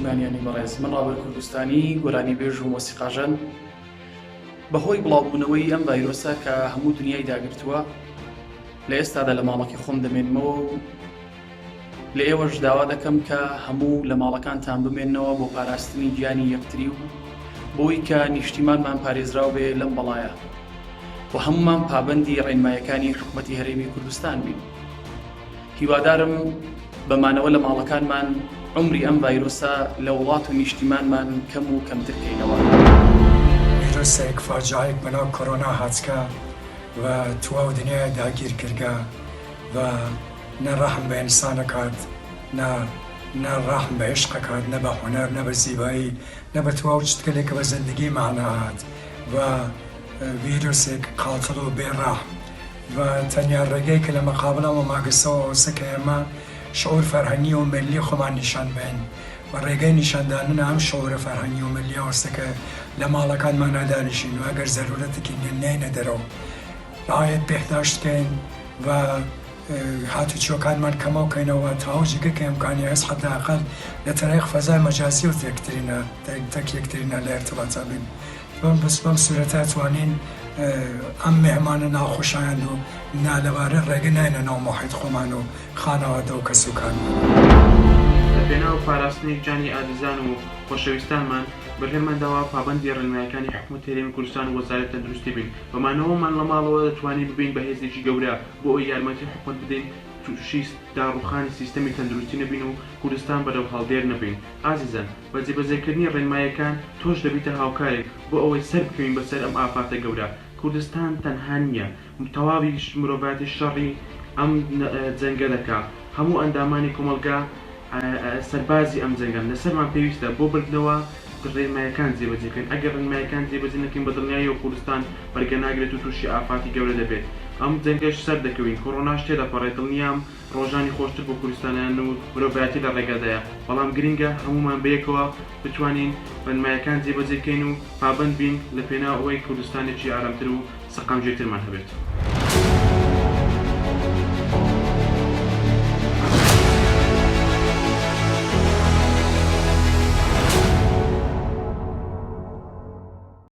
نیشتیمانیانی بەڕێز من ڕابەر کوردستانی گۆرانی بێژ و مۆسیقاژەن بەهۆی بڵاوبوونەوەی ئەم ڤایرۆسە کە هەموو دنیای داگرتووە لە ئێستادا لە ماڵەکەی خۆم دەمێنمەوە و لە ئێوەش داوا دەکەم کە هەموو لە ماڵەکانتان بمێننەوە بۆ پاراستنی گیانی یەکتری و بۆی کە نیشتیمانمان پارێزراو بێ لەم بەڵایە و هەمومان پابەندی ڕێنمایەکانی حکوومەتی هەرێمی کوردستان بین. هیوادارم بەمانەوە لە ماڵەکانمان عمری ئەم ڤایرۆسە لە وڵات و نیشتیمانمان کەم و کەمتر بکەینەوە. ڤیرۆسێک فاجعەیەک بەناو کۆرۆنا هاتکە و تواو دنیای داگیر کردگە و نە ڕەحم بە ئینسان ئەکات، نە ڕەحم بە عیشق ئەکات، نە بە هونەر، نە بە زیبایی، نە بە تواو شتێکە بە زەندگی معنە هات و ڤیرۆسێک قاتڵ و بێڕەحم و تەنیا ڕێگەی کە لە مەقابلەوە ماگەسەوە ئەوەسە کە ئێمە شعور فەرهەنگی و ملی خۆمان نیشان بین و ڕێگەی نیشاندانە ئەم شعورە فەرهەنگی و ملی ئەوەسە کە لە ماڵەکانمان نادانیشین و ئەگەر زەرورەتێکی نێنە دەرەوە ڕعایەت بێهداشت بکەین و هاتوچۆکانمان کەمەوە بکەینەوە تا جگە کە ئەمکانی هەست حەداقەل لە تەرەیق فەزای مەجازی و تەک یەکترینە لە ارتباطا بین. بەم سوورەتە توانین ئەم مێهمانە ناخۆشایان و نالەوارە ڕێگە ناینە ناو مۆحیت خۆمان و خانەوادە و کەسوکانمان. لە پێناو پاراستنی گیانی ئازیزان و خۆشەویستانمان بەرهێممان داوا پابەندی ڕێنمایەکانی حکوومەتی هەرێمی کوردستان و وەزارەتی تەندروستی بین. بەمانەوەمان لە ماڵەوە دەتوانین ببین بەهێزێکی گەورە بۆ ئەوی یارمەتی حکوومەت بدەین تووشی داڕوخانی سیستەمی تەندروستی نەبین و کوردستان بەرەو هەڵدێر نەبین. ئازیزان، بە جێبەجێکردنی ڕێنمایەکان تۆش دەبیتە هاوکارێک بۆ ئەوەی سەر بکەوین بەسەر ئەم ئافاتە گەورە. کوردستان تەنها نییە، تەواوی مرۆڤاتی شەڕی ئەم جەنگە دەکات. هەموو ئەندامانی کۆمەلگا سەربازی ئەم جەنگەن. لەسەرمان پێویستە بۆ بردنەوە ڕێنمایەکان جێبەجێکەین. ئەگەر ڕێنمایەکان جێبەجێ نەکەین بە دڵنیایی و کوردستان بەرگەناگرێت و تووشی ئافاتی گەورە دەبێت. ئەم جەنگەش سەر دەکەوین. کۆڕۆناش تێدەپەڕێت. دڵنیام ڕۆژانی خۆشتر بۆ کوردستانیان و مرۆڤایەتی لە ڕێگەدایە. بەڵام گرینگە هەمومان بەیەکەوە بتوانین ڕێنمایەکان جێبەجێکەین و پابەند بین لە پێناو ئەوەی کوردستانێکی ئارامتر و سەقامجێترمان هەبێت.